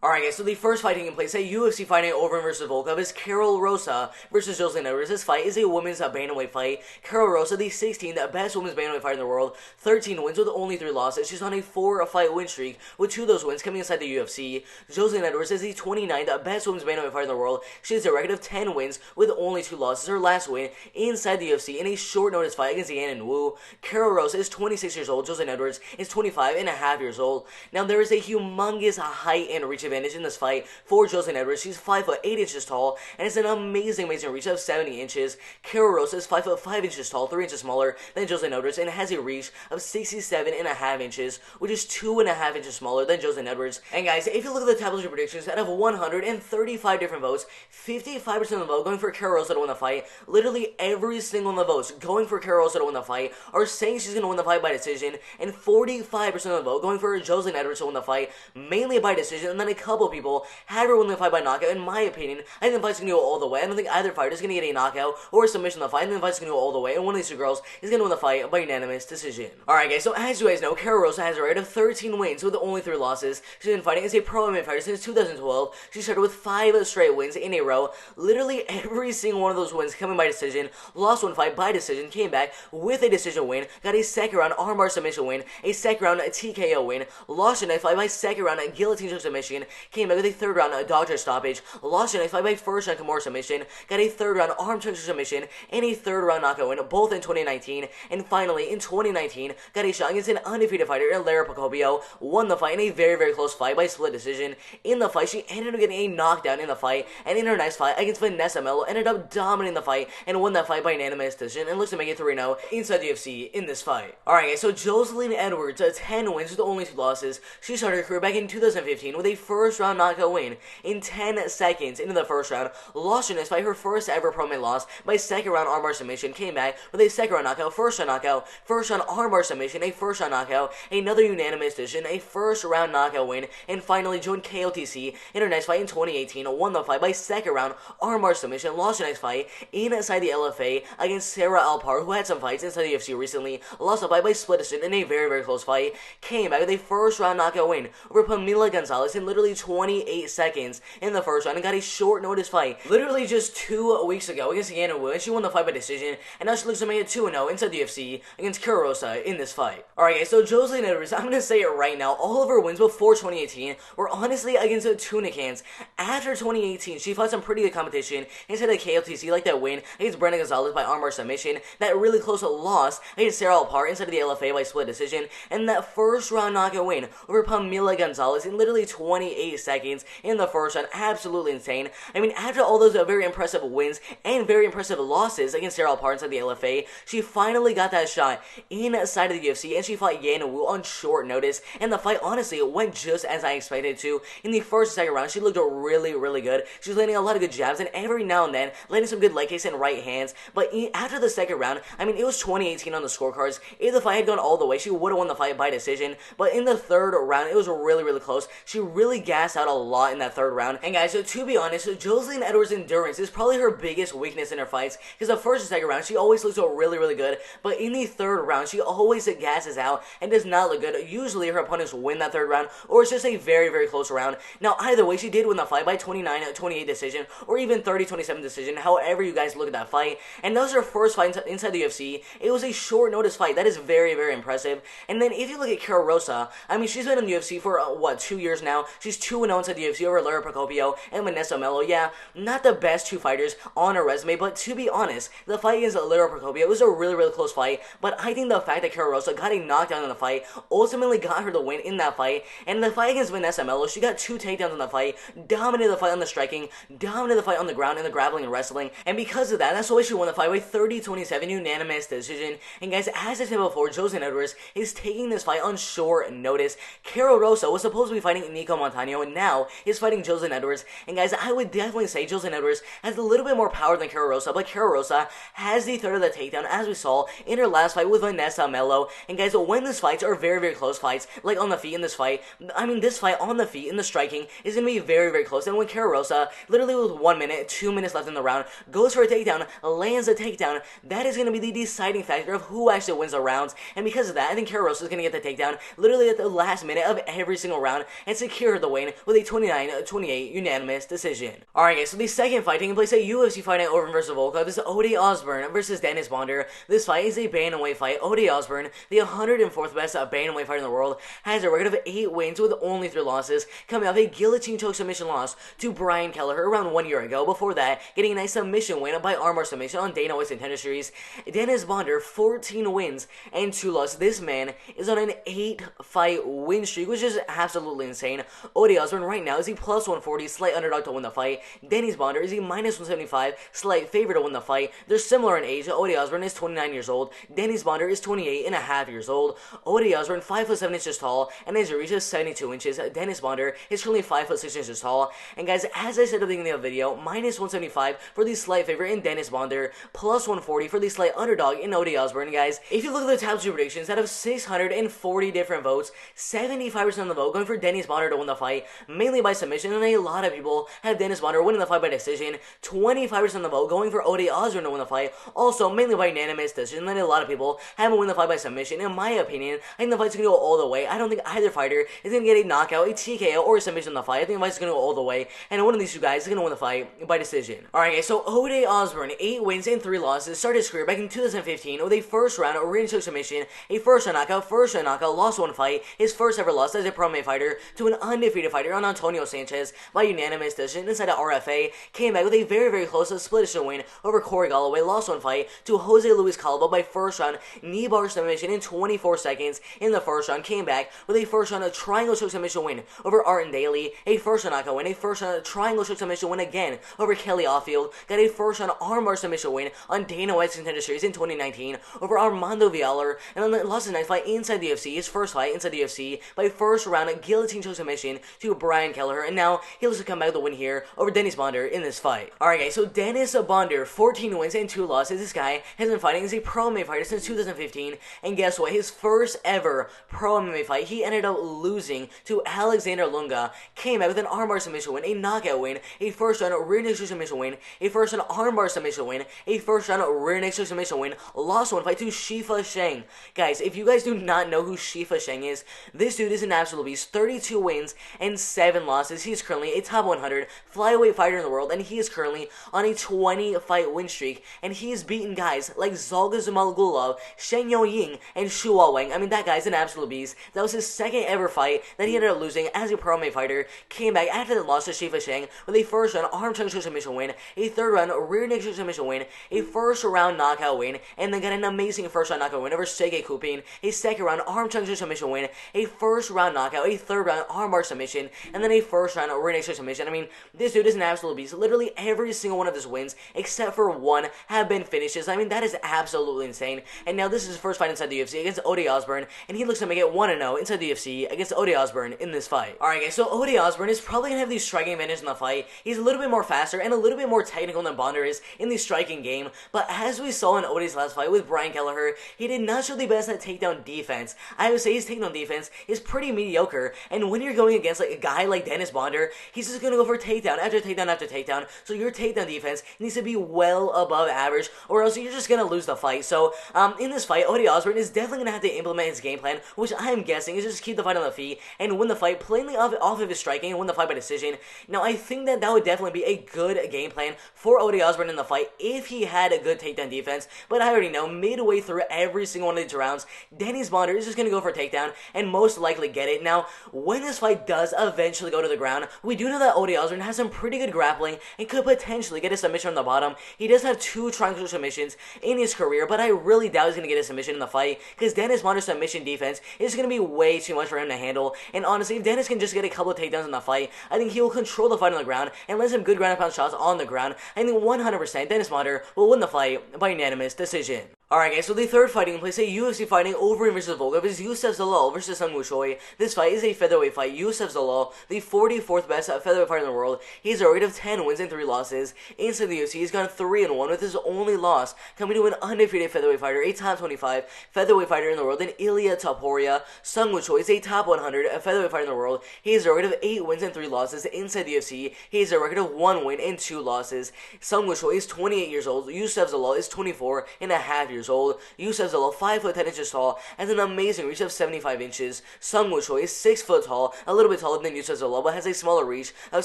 Alright guys, so the first fight taking place at UFC fighting Overeem versus Volkov is Karol Rosa versus Jocelyn Edwards. This fight is a women's bantamweight fight. Karol Rosa, the 16th best women's bantamweight fighter in the world, 13 wins with only 3 losses. She's on a 4-fight win streak, with 2 of those wins coming inside the UFC. Jocelyn Edwards is the 29th best women's bantamweight fighter in the world. She has a record of 10 wins with only 2 losses. Her last win inside the UFC in a short notice fight against Yan Wu. Karol Rosa is 26 years old. Jocelyn Edwards is 25 and a half years old. Now there is a humongous height and reach advantage in this fight for Jocelyn Edwards. She's 5 foot 8 inches tall and has an amazing reach of 70 inches. Karol Rosa is 5 foot 5 inches tall, 3 inches smaller than Jocelyn Edwards, and has a reach of 67 and a half inches, which is 2.5 inches smaller than Jocelyn Edwards. And guys, if you look at the tabloid predictions, out of 135 different votes, 55% of the vote going for Karol Rosa to win the fight. Literally every single one of the votes going for Karol Rosa to win the fight are saying she's going to win the fight by decision, and 45% of the vote going for Jocelyn Edwards to win the fight, mainly by decision, and then a couple people had her win the fight by knockout. In my opinion, I think the fight's going to go all the way. I don't think either fighter is going to get a knockout or a submission in the fight. I think the fight's going to go all the way, and one of these two girls is going to win the fight by unanimous decision. Alright guys, so as you guys know, Karol Rosa has a record of 13 wins with only 3 losses. She's been fighting as a pro MMA fighter since 2012. She started with 5 straight wins in a row. Literally every single one of those wins coming by decision. Lost one fight by decision, came back with a decision win, got a second round armbar submission win, a second round TKO win, lost a knife fight by second round guillotine choke submission, came back with a third round doctor stoppage, lost a knife fight by first round Kimura submission, got a third round arm choke submission, and a third round knockout win, both in 2019. And finally, in 2019, got a shot against an undefeated fighter, Lara Procopio, won the fight in a very close fight by split decision. In the fight, she ended up getting a knockdown in the fight, and in her next fight against Vanessa Mello, ended up dominating the fight and won that fight by unanimous decision, and looks to make it 3-0 inside the UFC in this fight. Alright guys, so Jocelyn Edwards, 10 wins with only 2 losses. She started her career back in 2015 with a first round knockout win in 10 seconds into the first round, lost in this fight, her first ever pro MMA loss by second round armbar submission, came back with a second round knockout, first round armbar submission, a first round knockout, another unanimous decision, a first round knockout win, and finally joined KOTC in her next fight in 2018, won the fight by second round armbar submission, lost the next fight inside the LFA against Sarah Alpar, who had some fights inside the UFC recently, lost the fight by split decision in a very close fight, came back with a first round knockout win over Pamela Gonzalez in literally 28 seconds in the first round, and got a short notice fight literally just 2 weeks ago against Yan Wu, and she won the fight by decision, and now she looks to make it 2-0 inside the UFC against Karol Rosa in this fight. Alright guys, so Jocelyn Edwards, I'm gonna say it right now, all of her wins before 2018 were honestly against tuna cans. After 2018, she fought some pretty good competition inside the KOTC, like that win against Brenda Gonzalez by armbar submission, that really close loss against Sarah Alpar inside of the LFA by split decision, and that first round knockout win over Pamela Gonzalez in literally 28 seconds in the first round. Absolutely insane. I mean, after all those very impressive wins and very impressive losses against Sarah Alpar inside the LFA, she finally got that shot inside of the UFC, and she fought Yan Wu on short notice, and the fight honestly went just as I expected it to. In the first and second round, she looked really good. She was landing a lot of good jabs, and every now and then landing some good leg kicks and right hands, but after the second round, I mean, it was 2018 on the scorecards. If the fight had gone all the way, she would have won the fight by decision, but in the third round, it was really close. She really gassed out a lot in that third round, and guys, so to be honest, Jocelyn Edwards' endurance is probably her biggest weakness in her fights, because the first and second round, she always looks really good, but in the third round, she always gasses out and does not look good. Usually, her opponents win that third round, or it's just a very close round. Now, either way, she did win the fight by 29-28 decision, or even 30-27 decision, however you guys look at that fight, and that was her first fight inside the UFC. It was a short notice fight. That is very impressive. And then, if you look at Karol Rosa, I mean, she's been in the UFC for, 2 years now. She's 2-0 inside the UFC over Lara Procopio and Vanessa Mello. Yeah, not the best 2 fighters on her resume, but to be honest, the fight against Lara Procopio was a really close fight, but I think the fact that Karol Rosa got a knockdown in the fight ultimately got her the win in that fight. And the fight against Vanessa Mello, she got 2 takedowns in the fight, dominated the fight on the striking, dominated the fight on the ground in the grappling and wrestling, and because of that, that's why she won the fight by 30-27 unanimous decision. And guys, as I said before, Jocelyn Edwards is taking this fight on short notice. Karol Rosa was supposed to be fighting Nico Montano, and now is fighting Jocelyn Edwards. And guys, I would definitely say Jocelyn Edwards has a little bit more power than Karol Rosa, but Karol Rosa has the third of the takedown, as we saw in her last fight with Vanessa Mello. And guys, when these fights are very close fights, like on the feet in this fight, I mean, this fight on the feet in the striking is going to be very close. And when Karol Rosa, literally with 1 minute, 2 minutes left in the round, goes for a takedown, lands a takedown, that is going to be the deciding factor of who actually wins the rounds. And because of that, I think Karol Rosa is going to get the takedown literally at the last minute of every single round and secure the the win with a 29-28 unanimous decision. Alright guys, so the second fight taking place at UFC Fight Night Overeem vs. Volkov is Ode Osbourne versus Dennis Bonder. This fight is a bantamweight fight. Ode Osbourne, the 104th best bantamweight fighter in the world, has a record of 8 wins with only 3 losses, coming off a guillotine choke submission loss to Brian Kelleher around 1 year ago. Before that, getting a nice submission win by armbar submission on Dana White's Contender Series. Dennis Bonder, 14 wins and 2 losses. This man is on an 8-fight win streak, which is absolutely insane. Ode Osbourne right now is a plus 140 slight underdog to win the fight. Dennis Bonder is a minus 175 slight favorite to win the fight. They're similar in age. Ode Osbourne is 29 years old. Dennis Bonder is 28.5 years old. Ode Osbourne 5'7" inches tall and has a reach of 72 inches. Dennis Bonder is currently 5'6" inches tall. And guys, as I said at the beginning of the video, minus 175 for the slight favorite in Dennis Bonder, plus 140 for the slight underdog in Ode Osbourne. Guys, if you look at the top 2 predictions, out of 640 different votes, 75% of the vote going for Dennis Bonder to win the fight, mainly by submission, and a lot of people have Dennis Bonder winning the fight by decision. 25% of the vote going for Ode Osbourne to win the fight, also mainly by unanimous decision, and a lot of people have him win the fight by submission. In my opinion, I think the fight's going to go all the way. I don't think either fighter is going to get a knockout, a TKO, or a submission in the fight. I think the fight's going to go all the way, and one of these 2 guys is going to win the fight by decision. Alright guys, so Ode Osbourne, 8 wins and 3 losses, started his career back in 2015 with a first round rear choke submission, a first round knockout, lost 1 fight, his first ever loss as a pro MMA fighter to an undefeated fighter on Antonio Sanchez by unanimous decision inside of RFA, came back with a very close split decision win over Corey Galloway, lost 1 fight to Jose Luis Calvo by first round knee bar submission in 24 seconds in the first round, came back with a first round triangle choke submission win over Artin Daly, a first round knockout win, a first round triangle choke submission win again over Kelly Offield, got a first round armbar submission win on Dana White's Contender Series in 2019 over Armando Villar, and then lost his next fight inside the UFC, his first fight inside the UFC, by first round guillotine choke submission to Brian Kelleher, and now he looks to come back with a win here over Dennis Bonder in this fight. Alright guys, so Dennis Bonder, 14 wins and 2 losses. This guy has been fighting as a pro MMA fighter since 2015, and guess what? His first ever pro MMA fight, he ended up losing to Alexander Lunga, came back with an armbar submission win, a knockout win, a first round rear naked choke submission win, a first round armbar submission win, a first round rear naked choke submission win, lost 1 fight to Shifa Sheng. Guys, if you guys do not know who Shifa Sheng is, this dude is an absolute beast. 32 wins and 7 losses. He is currently a top 100 flyweight fighter in the world, and he is currently on a 20-fight win streak, and he has beaten guys like Zolga Zumagulov, Shen Ying, and Shua Wang. I mean, that guy's an absolute beast. That was his second ever fight that he ended up losing as a pro MMA fighter. Came back after the loss to Shifa Sheng with a first round arm choke submission win, a third round rear naked choke submission win, a first round knockout win, and then got an amazing first round knockout win over Sergey Kupin, a second round arm choke submission win, a first round knockout, a third round armbar submission, and then a first round rear naked choke submission. I mean, this dude is an absolute beast. Literally every single one of his wins, except for 1, have been finishes. I mean, that is absolutely insane. And now this is his first fight inside the UFC against Ode Osbourne, and he looks to make it 1-0 inside the UFC against Ode Osbourne in this fight. Alright guys, so Ode Osbourne is probably going to have the striking advantage in the fight. He's a little bit more faster and a little bit more technical than Bonder is in the striking game, but as we saw in Ode's last fight with Brian Kelleher, he did not show the best at takedown defense. I would say his takedown defense is pretty mediocre, and when you're going against like a guy like Dennis Bonder, he's just going to go for takedown after takedown after takedown, so your takedown defense needs to be well above average, or else you're just going to lose the fight. So, in this fight, Ode Osbourne is definitely going to have to implement his game plan, which I am guessing is just keep the fight on the feet and win the fight plainly off of his striking and win the fight by decision. Now, I think that would definitely be a good game plan for Ode Osbourne in the fight if he had a good takedown defense, but I already know midway through every single one of these rounds, Dennis Bonder is just going to go for a takedown and most likely get it. Now, when this fight does eventually go to the ground, we do know that Ode Osbourne has some pretty good grappling and could potentially get a submission on the bottom. He does have 2 triangle submissions in his career, but I really doubt he's going to get a submission in the fight because Dennis Bonder's submission defense is going to be way too much for him to handle. And honestly, if Dennis can just get a couple of takedowns in the fight, I think he will control the fight on the ground and land some good ground and pound shots on the ground. I think 100% Dennis Bonder will win the fight by unanimous decision. Alright guys, so the third fight taking place at UFC Fighting Overeem vs. Volkov is Youssef Zalal vs. Sung Woo Choi. This fight is a featherweight fight. Youssef Zalal, the 44th best featherweight fighter in the world, he has a record of 10 wins and 3 losses. Inside the UFC, he's gone 3-1 with his only loss coming to an undefeated featherweight fighter, a top 25 featherweight fighter in the world, in Ilya Topuria. Sung Woo Choi is a top 100 featherweight fighter in the world. He has a record of 8 wins and 3 losses. Inside the UFC, he has a record of 1 win and 2 losses. Sung Woo Choi is 28 years old. Youssef Zalal is 24 and a half years years old. Youssef Zalal, 5 foot 10 inches tall, has an amazing reach of 75 inches. Sung Woo Choi is 6 foot tall, a little bit taller than Youssef Zalal, but has a smaller reach of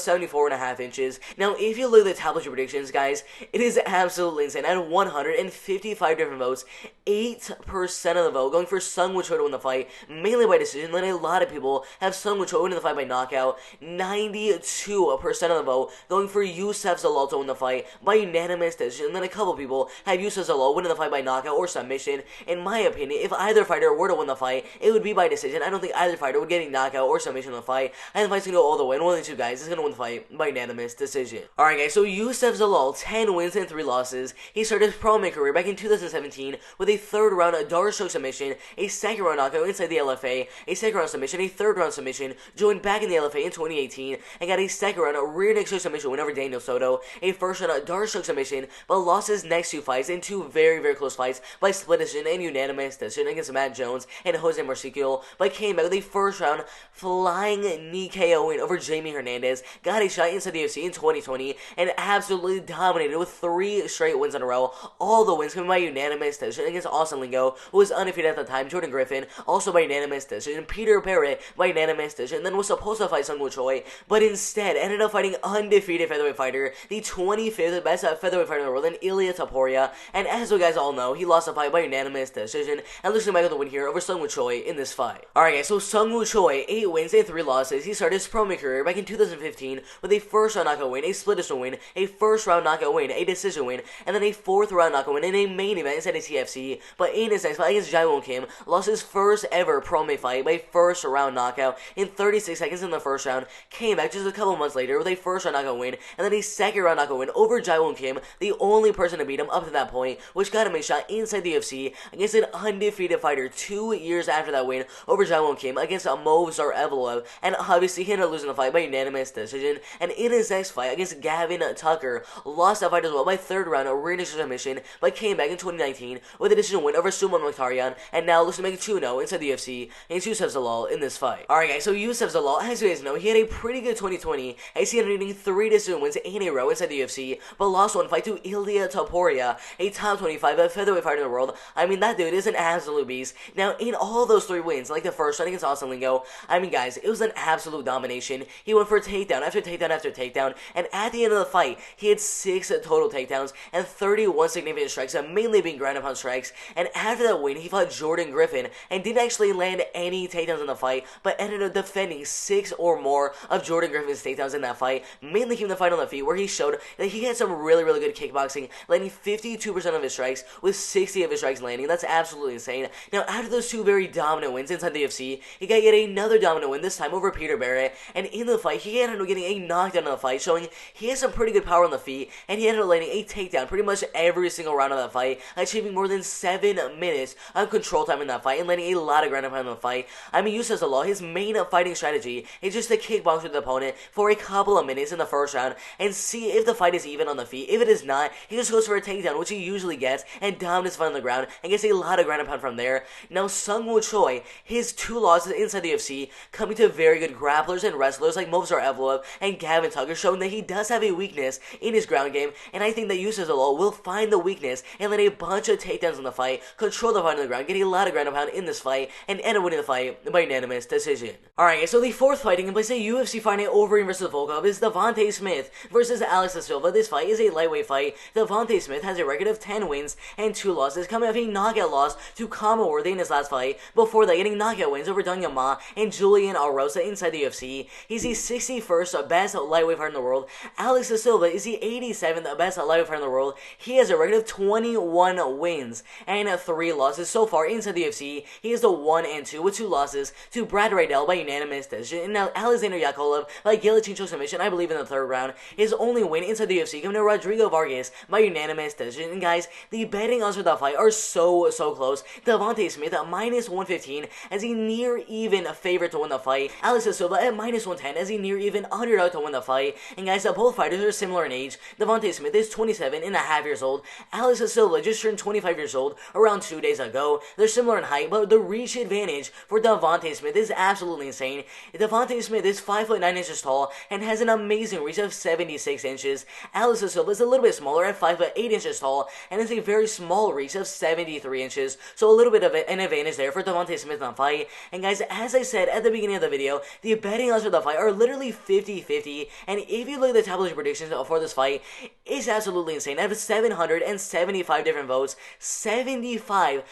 74.5 inches. Now, if you look at the tabloid predictions, guys, it is absolutely insane. At 155 different votes, 8% of the vote going for Sung Woo Choi to win the fight, mainly by decision. Then a lot of people have Sung Woo Choi winning the fight by knockout. 92% of the vote going for Youssef Zalal to win the fight by unanimous decision. And then a couple people have Youssef Zalal winning the fight by knockout or submission. In my opinion, if either fighter were to win the fight, it would be by decision. I don't think either fighter would get a knockout or submission in the fight. I think the fight's going to go all the way, and one of the two guys is going to win the fight by unanimous decision. Alright guys, so Youssef Zalal, 10 wins and 3 losses. He started his pro career back in 2017 with a third round Darshok submission, a second round knockout inside the LFA, a second round submission, a third round submission, joined back in the LFA in 2018, and got a second round rear neck choke submission win over Daniel Soto, a first round Darshok submission, but lost his next 2 fights in 2 very, very close fights by split decision and unanimous decision against Matt Jones and Jose Marciquio, but came back with a first round flying knee KO win over Jamie Hernandez, got a shot inside the UFC in 2020, and absolutely dominated with 3 straight wins in a row. All the wins coming by unanimous decision against Austin Lingo, who was undefeated at the time, Jordan Griffin, also by unanimous decision, Peter Barrett by unanimous decision, and then was supposed to fight Sung Woo Choi, but instead ended up fighting undefeated featherweight fighter, the 25th best featherweight fighter in the world, and Ilia Topuria, and as you guys all know, he lost the fight by unanimous decision, and looks like Michael to win here over Sung Woo Choi in this fight. Alright guys, so Sung Woo Choi, 8 wins and 3 losses. He started his pro career back in 2015 with a first round knockout win, a split decision win, a first round knockout win, a decision win, and then a 4th round knockout win in a main event inside the TFC, but in his next fight against Jae Won Kim, lost his first ever pro fight by first round knockout in 36 seconds in the first round, came back just a couple months later with a first round knockout win, and then a second round knockout win over Jae Won Kim, the only person to beat him up to that point, which got him a shot inside the UFC against an undefeated fighter 2 years after that win over Jae Won Kim against Movsar Evloev, and obviously he ended up losing the fight by unanimous decision, and in his next fight against Gavin Tucker, lost that fight as well by 3rd round rear naked submission, but came back in 2019 with a decision win over Suman Mkhitaryan, and now looks to make 2-0 inside the UFC against Youssef Zalal in this fight. Alright guys, so Youssef Zalal, as you guys know, he had a pretty good 2020 as he ended up getting 3 decision wins in a row inside the UFC, but lost one fight to Ilia Topuria, a top 25 featherweight fighter in the world. I mean, that dude is an absolute beast. Now, in all those 3 wins, like the first one against Austin Lingo, I mean guys, it was an absolute domination. He went for takedown after takedown after takedown, and at the end of the fight, he had 6 total takedowns and 31 significant strikes, mainly being ground and pound strikes, and after that win, he fought Jordan Griffin, and didn't actually land any takedowns in the fight, but ended up defending 6 or more of Jordan Griffin's takedowns in that fight, mainly keeping the fight on the feet, where he showed that he had some really, really good kickboxing, landing 52% of his strikes, with 60 of his strikes landing. That's absolutely insane. Now, after those 2 very dominant wins inside the UFC, he got yet another dominant win, this time over Peter Barrett, and in the fight, he ended up getting a knockdown in the fight, showing he has some pretty good power on the feet, and he ended up landing a takedown pretty much every single round of that fight, achieving more than 7 minutes of control time in that fight, and landing a lot of ground and pound in the fight. I mean, Youssef Zalal, his main fighting strategy is just to kickbox with the opponent for a couple of minutes in the first round, and see if the fight is even on the feet. If it is not, he just goes for a takedown, which he usually gets, and dominates the fight on the ground, and gets a lot of ground and pound from there. Now, Sung Woo Choi, his 2 losses inside the UFC, coming to very good grapplers and wrestlers like Movsar Evloev and Gavin Tucker, showing that he does have a weakness in his ground game, and I think that Youssef Zalal will find the weakness and land a bunch of takedowns in the fight, control the fight on the ground, get a lot of ground and pound in this fight, and end up winning the fight by unanimous decision. Alright guys, so the 4th fight taking place at UFC Fight Night Overeem vs. Volkov is Devontae Smith versus Alex da Silva. This fight is a lightweight fight. Devontae Smith has a record of 10 wins and 2 losses, coming off a knockout loss to Kama Worthy in his last fight, before that getting knockout wins over Dong Ma and Julian Arosa inside the UFC. He's the 61st best lightweight fighter in the world. Alex da Silva is the 87th best lightweight fighter in the world. He has a record of 21 wins and 3 losses so far inside the UFC. He is the 1-2 with 2 losses to Brad Riddell by unanimous decision, and now Alexander Yakovlev by guillotine choke submission, I believe in the 3rd round. His only win inside the UFC coming to Rodrigo Vargas by unanimous decision. And guys, the betting odds for that fight are so close. Devontae Smith at -115 as a near even favorite to win the fight. Alex da Silva at -110 as a near even underdog to win the fight. And guys, both fighters are similar in age. Devontae Smith is 27.5 years old. Alex da Silva just turned 25 years old around 2 days ago. They're similar in height, but the reach advantage for Devontae Smith is absolutely insane. Devontae Smith is 5'9" tall and has an amazing reach of 76 inches. Alex da Silva is a little bit smaller at 5'8" tall and has a very small overall reach of 73 inches, so a little bit of an advantage there for Devontae Smith in the fight. And guys, as I said at the beginning of the video, the betting odds for the fight are literally 50-50, and if you look at the tabloid predictions for this fight, it's absolutely insane. Out of 775 different votes, 75%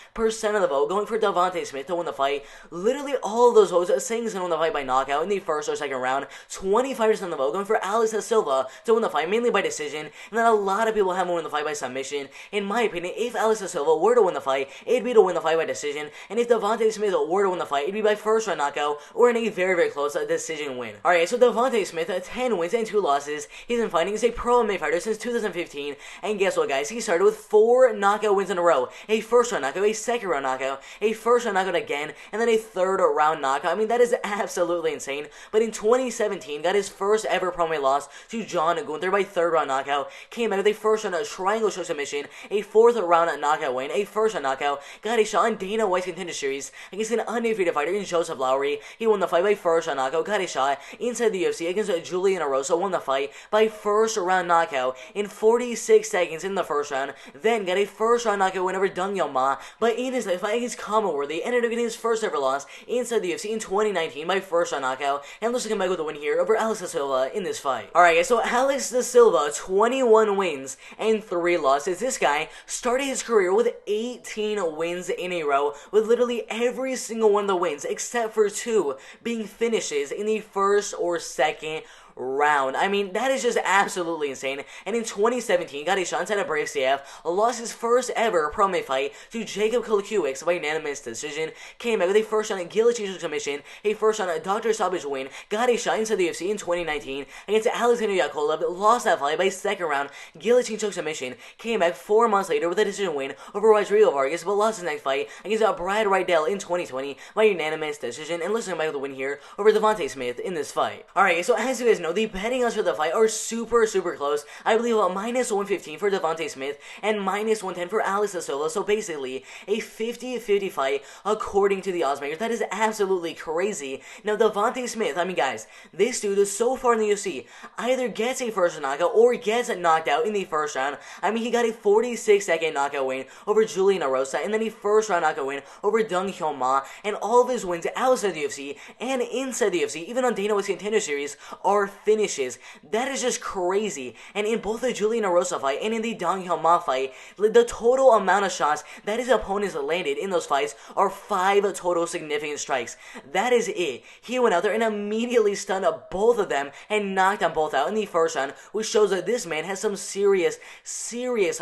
of the vote going for Devontae Smith to win the fight. Literally all of those votes saying he's going to win the fight by knockout in the first or second round. 25% of the vote going for Alex da Silva to win the fight, mainly by decision, and then a lot of people have him win the fight by submission. In my opinion, if Alex da Silva were to win the fight, it'd be to win the fight by decision, and if Devontae Smith were to win the fight, it'd be by first round knockout or in a very, very close decision win. Alright, so Devontae Smith, 10 wins and 2 losses. He's been fighting as a pro MMA fighter since 2015, and guess what, guys? He started with 4 knockout wins in a row. A first round knockout, a second round knockout, a first round knockout again, and then a third round knockout. I mean, that is absolutely insane. But in 2017, got his first ever pro MMA loss to John Gunther by third round knockout. Came back with a first round triangle choke submission, a fourth round knockout win, a first round knockout. Got a shot on Dana White's Contender Series against an undefeated fighter in Joseph Lowry. He won the fight by first round knockout. Got a shot inside the UFC against Julian Erosa. Won the fight by first round knockout in 46 seconds in the first round. Then got a first round knockout win over Dong Yao Ma. But in his fight against Commonworthy, ended up getting his first ever loss inside the UFC in 2019 by first round knockout. And looks like back with a win here over Alex da Silva in this fight. Alright guys, so Alex da Silva, 21 wins and 3 losses. This guy started his career with 18 wins in a row, with literally every single one of the wins except for 2 being finishes in the first or second round. I mean, that is just absolutely insane. And in 2017, got a shot inside of Brave CF, lost his first ever pro MMA fight to Jacob Kolikiewicz by unanimous decision, came back with a first round guillotine submission, a first round doctor stoppage win, got a shot inside the UFC in 2019 against Alexander Yakovlev, lost that fight by second round guillotine choke submission, came back 4 months later with a decision win over Rodrigo Vargas, but lost his next fight against Brad Rydell in 2020 by unanimous decision, and looking back with a win here over Devontae Smith in this fight. Alright, so as you guys know, the betting odds for the fight are super close. I believe minus 115 for Devontae Smith and minus 110 for Alex da Silva. So basically, a 50-50 fight according to the odds makers. That is absolutely crazy. Now, Devontae Smith, I mean, guys, this dude is so far in the UFC, either gets a first round knockout or gets knocked out in the first round. I mean, he got a 46-second knockout win over Julian Erosa, and then a first round knockout win over Dong Hyun Ma, and all of his wins outside the UFC and inside the UFC, even on Dana White's Contender Series, are finishes. That is just crazy. And in both the Julian Erosa fight and in the Dong Hyun Ma fight, the total amount of shots that his opponents landed in those fights are 5 total significant strikes. That is it. He went out there and immediately stunned both of them and knocked them both out in the first round, which shows that this man has some serious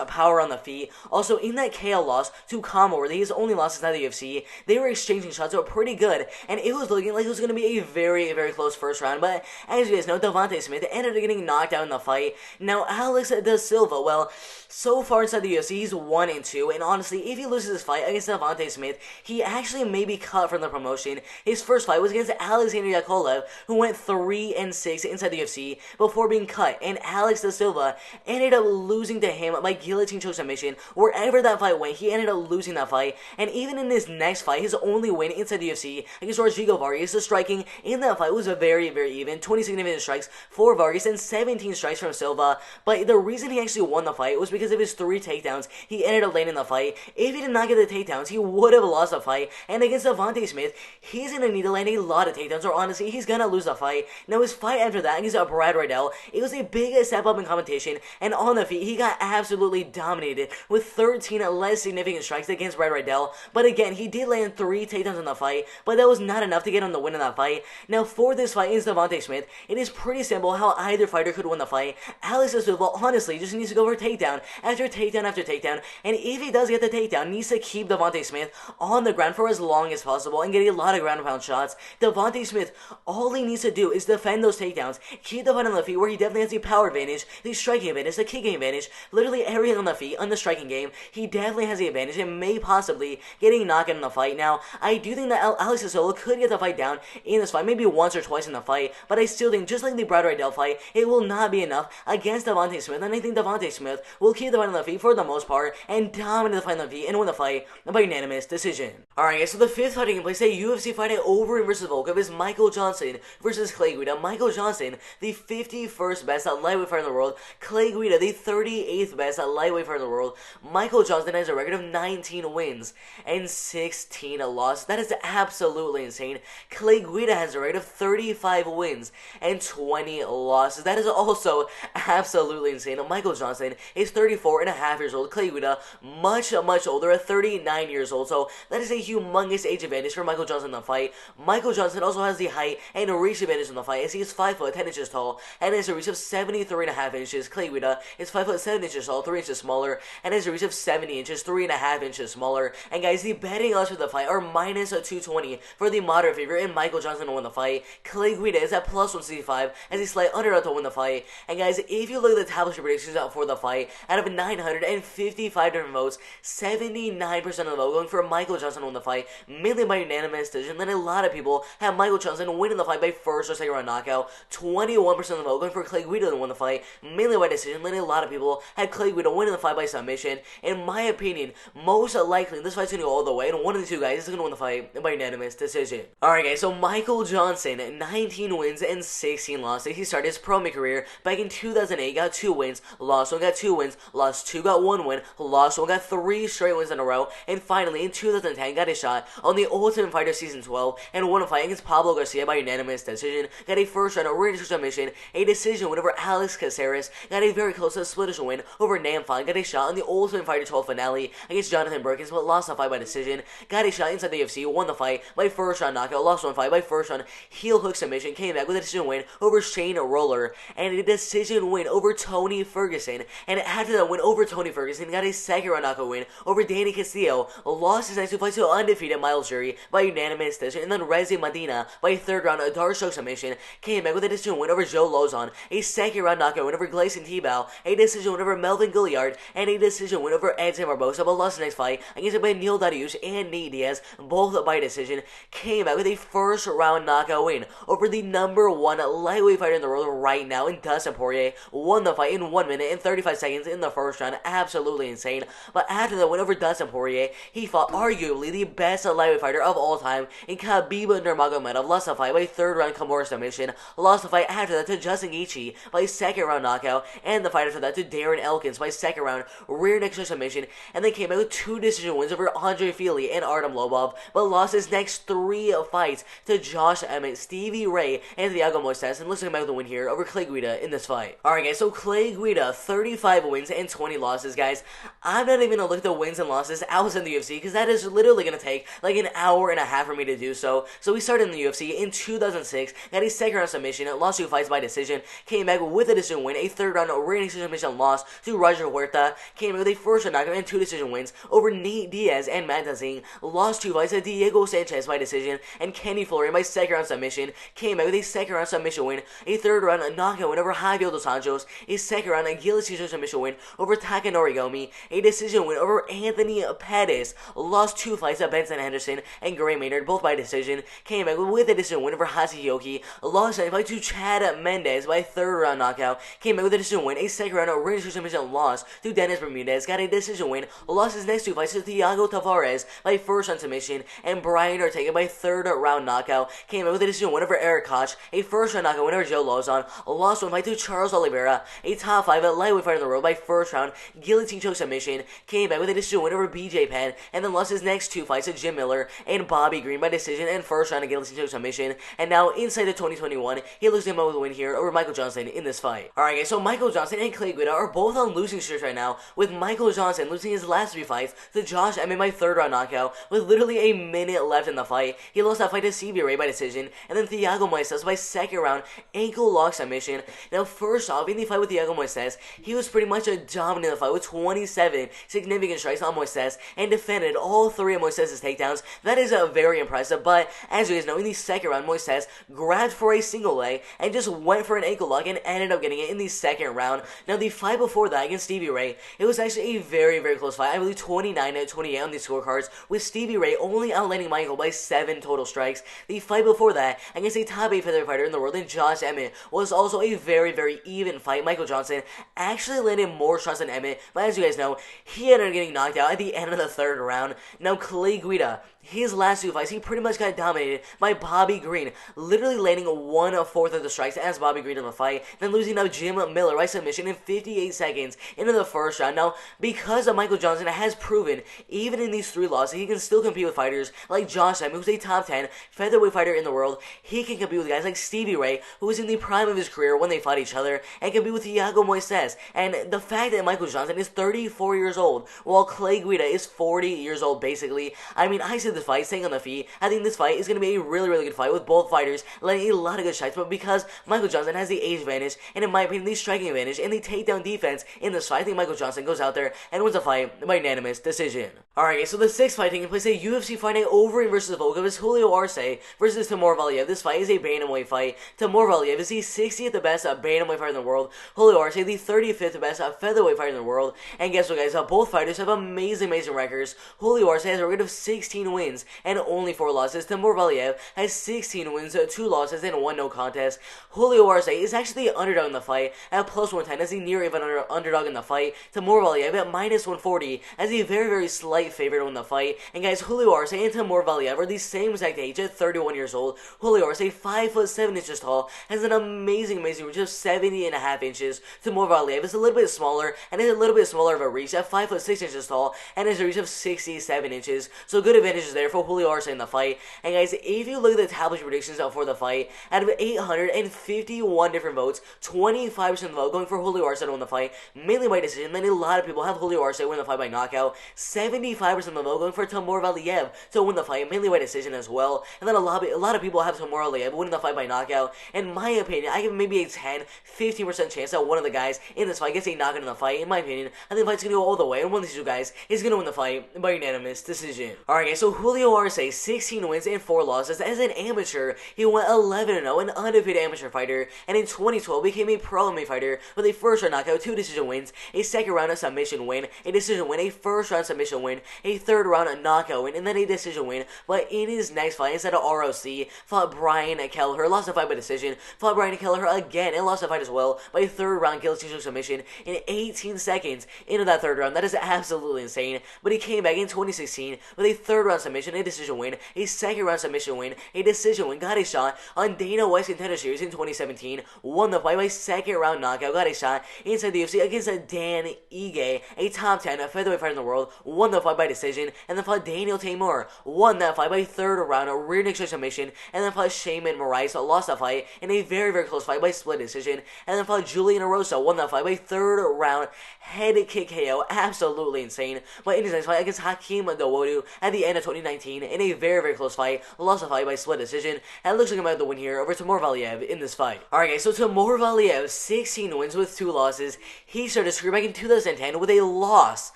power on the feet. Also, in that KO loss to Commonworthy, his only loss inside the UFC, they were exchanging shots that were pretty good, and it was looking like it was going to be a very close first round. But as you guys know, Devontae Smith ended up getting knocked out in the fight. Now, Alex da Silva, well, so far inside the UFC, he's 1-2, and honestly, if he loses this fight against Devontae Smith, he actually may be cut from the promotion. His first fight was against Alexander Yakovlev, who went 3-6 inside the UFC before being cut, and Alex da Silva ended up losing to him by guillotine choke submission. Wherever that fight went, he ended up losing that fight, and even in his next fight, his only win inside the UFC against Rodrigo Vargas, the striking in that fight was very even, 20 significant strikes for Vargas and 17 strikes from Silva. But the reason he actually won the fight was because of his 3 takedowns he ended up landing the fight. If he did not get the takedowns, he would have lost the fight, and against Devontae Smith, he's going to need to land a lot of takedowns, or honestly, he's going to lose the fight. Now, his fight after that against Brad Rydell, it was a big step up in competition, and on the feet, he got absolutely dominated with 13 less significant strikes against Brad Rydell. But again, he did land 3 takedowns in the fight, but that was not enough to get him the win in that fight. Now, for this fight against Devontae Smith, it is pretty simple how either fighter could win the fight. Alex da Silva honestly just needs to go for takedown after takedown after takedown, and if he does get the takedown, needs to keep Devontae Smith on the ground for as long as possible and get a lot of ground and pound shots. Devontae Smith, all he needs to do is defend those takedowns, keep the fight on the feet where he definitely has the power advantage, the striking advantage, the kicking advantage, literally everything on the feet, on the striking game. He definitely has the advantage and may possibly getting knocked out in the fight. Now, I do think that Alex da Silva could get the fight down in this fight, maybe once or twice in the fight, but I still think just like like the Brad Riddell fight, it will not be enough against Devontae Smith, and I think Devontae Smith will keep the fight on the feet for the most part and dominate the fight on the feet and win the fight by unanimous decision. Alright guys, so the fifth fight taking place, a UFC fight at Overeem versus Volkov, is Michael Johnson versus Clay Guida. Michael Johnson, the 51st best lightweight fighter in the world. Clay Guida, the 38th best lightweight fighter in the world. Michael Johnson has a record of 19 wins and 16 losses. That is absolutely insane. Clay Guida has a record of 35 wins and 20 losses. That is also absolutely insane. Michael Johnson is 34 and a half years old. Clay Guida, much older, at 39 years old. So that is a humongous age advantage for Michael Johnson in the fight. Michael Johnson also has the height and reach advantage in the fight, as he is 5 foot 10 inches tall and has a reach of 73 and a half inches. Clay Guida is 5 foot 7 inches tall, 3 inches smaller, and has a reach of 70 inches, 3 and a half inches smaller. And guys, the betting odds for the fight are minus 220 for the moderate favorite and Michael Johnson to win the fight. Clay Guida is at plus 165 as a slight underdog to win the fight. And guys, if you look at the tabletary predictions for the fight, out of 955 different votes, 79% of the vote going for Michael Johnson to win the fight, mainly by unanimous decision. Then a lot of people have Michael Johnson winning the fight by first or second round knockout. 21% of the vote going for Clay Guida to win the fight, mainly by decision. Then a lot of people had Clay Guida winning the fight by submission. In my opinion, most likely this fight's going to go all the way, and one of the two guys is going to win the fight by unanimous decision. Alright guys, so Michael Johnson, 19 wins and 16 losses. He started his pro career back in 2008, got 2 wins, lost 1, got 2 wins, lost 2, got 1 win, lost 1, got 3 straight wins in a row, and finally in 2010 got a shot on the Ultimate Fighter Season 12 and won a fight against Pablo Garcia by unanimous decision. Got a first round written submission, a decision win over Alex Caceres, got a very close split decision win over Nam Fine, got a shot on the Ultimate Fighter 12 finale against Jonathan Burkins, but lost the fight by decision. Got a shot inside the UFC, won the fight by first round knockout, lost 1 fight by first round heel hook submission, came back with a decision win over Shane Roller, and a decision win over Tony Ferguson. And after that win over Tony Ferguson, got a second round knockout win over Danny Castillo, lost his next 2 fights to undefeated Miles Jury by unanimous decision, and then Rezi Medina by third round dark choke submission, came back with a decision win over Joe Lozon, a second round knockout win over Gleison Tebow, a decision win over Melvin Gilliard, and a decision win over Edson Barbosa, but lost the next fight against Beneil Dariush and Nate Diaz, both by decision. Came back with a first round knockout win over the number 1 lightweight fighter in the world right now in Dustin Poirier, won the fight in 1 minute and 35 seconds in the first round, absolutely insane. But after the win over Dustin Poirier, he fought arguably the best lightweight fighter of all time in Khabib Nurmagomedov, lost the fight by third round Kimura submission, lost the fight after that to Justin Gaethje by second round knockout, and the fight after that to Darren Elkins by second round rear neck choke submission, and then came back with 2 decision wins over Andre Fili and Artem Lobov, but lost his next 3 fights to Josh Emmett, Stevie Ray, and Thiago Moises, and let's look back with the win here over Clay Guida in this fight. Alright guys, so Clay Guida, 35 wins and 20 losses, guys. I'm not even gonna look at the wins and losses outside the UFC, because that is literally gonna take like an hour and a half for me to do so. So we started in the UFC in 2006, got a second round submission, lost 2 fights by decision, came back with a decision win, a third round rear neck submission loss to Roger Huerta, came back with a first round knockout and 2 decision wins over Nate Diaz and Matt Dazing, lost 2 fights to Diego Sanchez by decision and Kenny Florian by second round submission, came back with a second round submission win, a third round knockout win over Javier Dos Anjos, a second round guillotine submission win over Takanori Gomi, a decision win over Anthony Pettis, lost 2 fights to Benson Henderson and Gray Maynard, both by decision, came back with a decision win over Hatsuyuki, lost a fight to Chad Mendes by third round knockout, came back with a decision win, a second round rear submission loss to Dennis Bermudez, got a decision win, lost his next 2 fights to Thiago Tavares by first round submission, and Brian Ortega by third round knockout, came back with a decision win over Eric Koch, a first round knockout win over Joe Lozon, lost 1 fight to Charles Oliveira, a top 5 lightweight fighter in the world by first round guillotine choke submission, came back with a decision win over BJ Penn, and then lost his next 2 fights to Jim Miller and Bobby Green by decision and first round guillotine choke submission, and now inside the 2021, he looks to him with a win here over Michael Johnson in this fight. Alright guys, so Michael Johnson and Clay Guida are both on losing streaks right now, with Michael Johnson losing his last 3 fights to Josh Emmett by third round knockout, with literally a minute left in the fight. He lost that fight to Stevie Ray by decision, and then Thiago Moises by second round ankle lock submission. Now first off, in the fight with Thiago Moises, he was pretty much a dominant in the fight with 27 significant strikes on Moises and defended all 3 of Moises' takedowns. That is very impressive, but as you guys know, in the second round, Moises grabbed for a single leg and just went for an ankle lock and ended up getting it in the second round. Now the fight before that against Stevie Ray, it was actually a very close fight. I believe 29-28 on the scorecards, with Stevie Ray only outlanding Michael by 7 total strikes. The fight before that against a top 8 featherweight fighter in the world in Josh Emmett was also a very, very even fight. Michael Johnson actually landed more shots than Emmett, but as you guys know, he ended up getting knocked out at the end of the third round. Now, Clay Guida, his last two fights, he pretty much got dominated by Bobby Green, literally landing 1/4 of the strikes as Bobby Green in the fight, then losing now Jim Miller by submission in 58 seconds into the first round. Now, because of Michael Johnson has proven, even in these 3 losses, he can still compete with fighters like Josh Emmett, who's a top 10 featherweight fighter in the world. He can compete with guys like Stevie Ray, who was in the prime of his career when they fought each other, and compete with Thiago Moises. And the fact that Michael Johnson is 34 years old, while Clay Guida is 40 years old, basically. I mean, I see this fight staying on the feet. I think this fight is going to be a really, really good fight with both fighters landing a lot of good shots, but because Michael Johnson has the age advantage, and in my opinion, the striking advantage, and the takedown defense in this fight, I think Michael Johnson goes out there and wins the fight by unanimous decision. Alright, so the 6th fight taking place at UFC Fight Night Overeem versus Volkov is Julio Arce versus Timur Valiev. This fight is a bantamweight fight. Timur Valiev is the 60th best bantamweight fighter in the world. Julio Arce, the 35th best featherweight fighter in the world. And guess what, guys? Both fighters have amazing records. Julio Arce has a record of 16 wins and only 4 losses. Timur Valiev has 16 wins, 2 losses, and 1 no contest. Julio Arce is actually the underdog in the fight at +110 as the near even underdog in the fight. Timur Valiev at -140 as a very, very slight favorite to win the fight. And guys, Julio Arce and Timur Valiev are the same exact age at 31 years old. Julio Arce, 5'7" tall, has an amazing reach of 70.5 inches. Timur Valiev is a little bit smaller and is a little bit smaller of a reach at 5'6" tall and has a reach of 67 inches. So good advantages there for Julio Arce in the fight. And guys, if you look at the tablet predictions for the fight, out of 851 different votes, 25% of the vote going for Julio Arce to win the fight, mainly by decision. Then a lot of people have Julio Arce win the fight by knockout. 75% of the vote going for Timur Valiev to win the fight, mainly by decision as well. And then a lot of people have Timur Valiev winning the fight by knockout. In my opinion, I give maybe a 10-15% chance that one of the guys in this fight gets a knockout in the fight. In my opinion, I think the fight's gonna go all the way, and one of these two guys is gonna win the fight by unanimous decision. Alright guys, so Julio Arce, 16 wins and 4 losses. As an amateur, he went 11-0, an undefeated amateur fighter, and in 2012 became a pro MMA fighter with a first round knockout, 2 decision wins, a second round submission win, a decision win, a first round submission win, a third round knockout win, and then a decision win. But in his next fight, instead of ROC, fought Brian Kelleher, lost the fight by decision, fought Brian Kelleher again, and lost the fight as well by a third round guillotine submission in 18 seconds into that third round. That is absolutely insane. But he came back in 2016 with a third round submission, a decision win, a second round submission win, a decision win, got a shot on Dana White's Contender Series in 2017, won the fight by second round knockout, got a shot inside the UFC against Dan Ige, a top 10 featherweight fighter in the world, won the fight by decision, and then fought Daniel Tamur, won that fight by third round, a rear naked submission, and then fought Shaman Moraes, lost that fight in a very, very close fight by split decision, and then fought Julian Erosa, won that fight by third round head kick KO, absolutely insane. But in his next fight against Hakeem Dawodu at the end of 2019, in a very, very close fight, lost the fight by split decision, and it looks like I'm about to win here over Timur Valiev in this fight. Alright guys, so Timur Valiev, 16 wins with 2 losses. He started his career back in 2010 with a loss.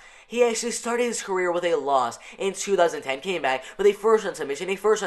He actually started his career with a loss in 2010, came back with a first round submission, a first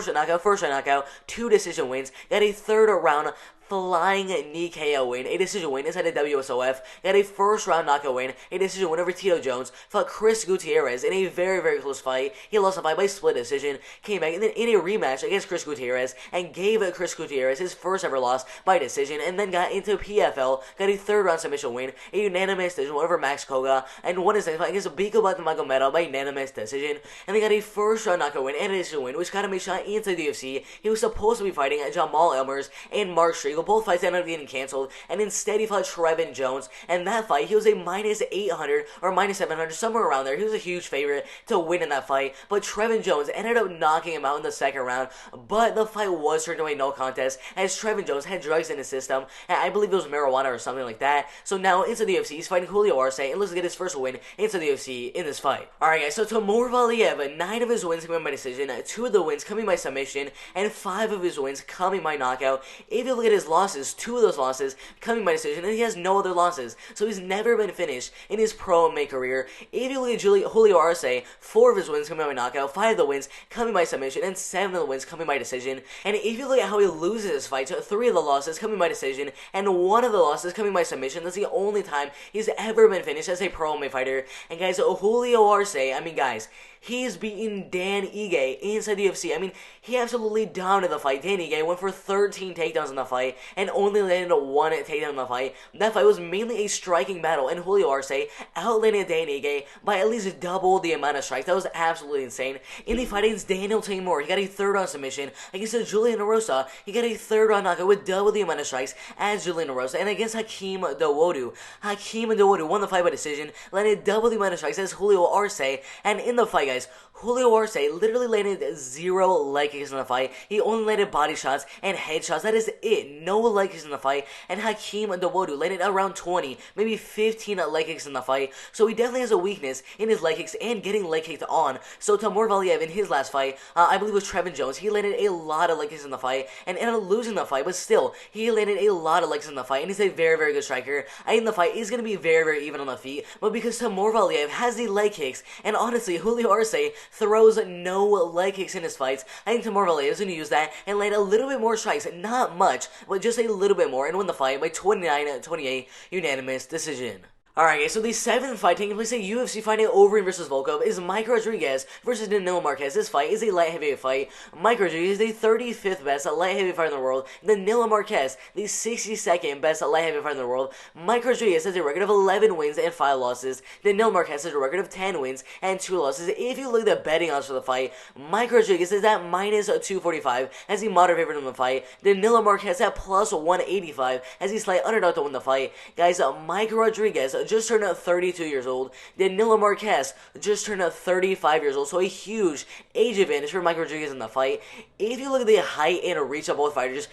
round knockout, 2 decision wins, got a third round flying knee KO win, a decision win inside the WSOF, got a first round knockout win, a decision win over Tito Jones, fought Chris Gutierrez in a very, very close fight. He lost the fight by split decision, came back and then in a rematch against Chris Gutierrez and gave Chris Gutierrez his first ever loss by decision, and then got into PFL, got a third round submission win, a unanimous decision win over Max Koga, and won his next fight against Biko Magomedov by unanimous decision, and then got a first round knockout win and a decision win, which got him a shot inside the UFC. He was supposed to be fighting Jamal Elmers and Mark Striegel. Both fights ended up getting canceled, and instead he fought Trevin Jones. And that fight, he was a -800 or -700, somewhere around there. He was a huge favorite to win in that fight, but Trevin Jones ended up knocking him out in the second round. But the fight was turned into a no contest, as Trevin Jones had drugs in his system, and I believe it was marijuana or something like that. So now into the UFC, he's fighting Julio Arce, and looks to get his first win into the UFC in this fight. Alright guys, so Timur Valiev, 9 of his wins coming by decision, 2 of the wins coming by submission, and 5 of his wins coming by knockout. If you look at his losses, 2 of those losses coming by decision, and he has no other losses, so he's never been finished in his pro MMA career. If you look at Julio Arce, 4 of his wins coming by knockout, 5 of the wins coming by submission, and 7 of the wins coming by decision. And if you look at how he loses his fights, 3 of the losses coming by decision, and 1 of the losses coming by submission. That's the only time he's ever been finished as a pro MMA fighter. And guys, Julio Arce, I mean guys, he's beaten Dan Ige inside the UFC. I mean, he absolutely dominated the fight. Dan Ige went for 13 takedowns in the fight and only landed one takedown in the fight. That fight was mainly a striking battle, and Julio Arce outlanded Dan Ige by at least double the amount of strikes. That was absolutely insane. In the fight against Daniel Tamor, he got a third-round submission. Against Julian Erosa, he got a third-round knockout with double the amount of strikes as Julian Erosa. And against Hakeem Dawodu won the fight by decision, landed double the amount of strikes as Julio Arce. And in the fight, guys, Julio Arce literally landed 0 leg kicks in the fight. He only landed body shots and headshots. That is it. No leg kicks in the fight. And Hakeem Dawodu landed around 20, maybe 15 leg kicks in the fight. So he definitely has a weakness in his leg kicks and getting leg kicked on. So Timur Valiev in his last fight, I believe it was Trevin Jones, he landed a lot of leg kicks in the fight and ended up losing the fight. But still, he landed a lot of leg kicks in the fight, and he's a very, very good striker. I think the fight is going to be very, very even on the feet. But because Timur Valiev has the leg kicks, and honestly, Julio Arce throws no leg kicks in his fights, I think Timur Valiev is going to use that and land a little bit more strikes. Not much, but just a little bit more, and win the fight by 29-28 unanimous decision. Alright guys, so the 7th fight taking place at UFC Fight Night Overeem vs. Volkov is Mike Rodriguez versus Danilo Marques. This fight is a light heavyweight fight. Mike Rodriguez is the 35th best light heavyweight fighter in the world. Danilo Marques, the 62nd best light heavyweight fighter in the world. Mike Rodriguez has a record of 11 wins and 5 losses. Danilo Marques has a record of 10 wins and 2 losses. If you look at the betting odds for the fight, Mike Rodriguez is at minus 245 as the moderate favorite in the fight. Danilo Marques at plus 185 as the slight underdog to win the fight. Guys, Mike Rodriguez just turned 32 years old. Danilo Marques just turned 35 years old. So a huge age advantage for Mike Rodriguez in the fight. If you look at the height and reach of both fighters,